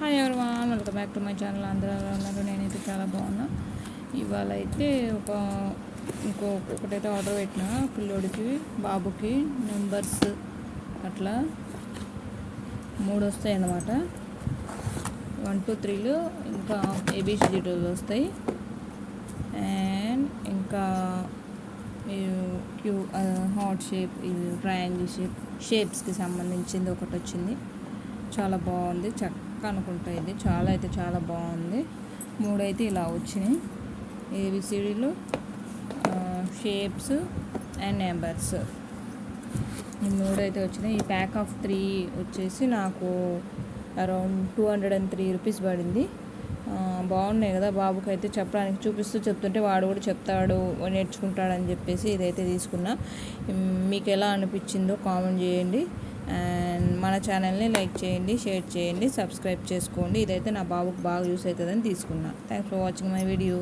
Hi everyone, welcome back to my channel. అందరూ ఎలా ఉన్నారు? నేనైతే చాలా బాగున్నా. ఇవాళ అయితే ఒకటైతే ఆర్డర్ పెట్టిన పిల్లోడికి బాబుకి నెంబర్స్ అట్లా 3 వస్తాయి అన్నమాట. 1 2 3 ఇంకా ABCD వస్తాయి. అండ్ ఇంకా హార్ట్ షేప్, ట్రయాంగిల్ షేప్స్కి సంబంధించింది ఒకటి వచ్చింది. చాలా బాగుంది, చక్కగా అనుకుంటా. ఇది చాలా బాగుంది. 3 అయితే ఇలా వచ్చినాయి. ABCDలు, షేప్స్ అండ్ నెంబర్స్, ఈ 3 అయితే వచ్చినాయి. ఈ ప్యాక్ ఆఫ్ 3 వచ్చేసి నాకు అరౌండ్ 203 రూపీస్ పడింది. బాగున్నాయి కదా. బాబుకి అయితే చెప్పడానికి చెప్తుంటే వాడు కూడా చెప్తాడు, నేర్చుకుంటాడని చెప్పేసి ఇదైతే తీసుకున్నా. మీకు ఎలా అనిపించిందో కామెంట్ చేయండి. అండ్ మన ఛానల్ని లైక్ చేయండి, షేర్ చేయండి, సబ్స్క్రైబ్ చేసుకోండి. ఇదైతే నా బాబుకు బాగా యూస్ అవుతుందని తీసుకున్నా. Thanks for watching my video.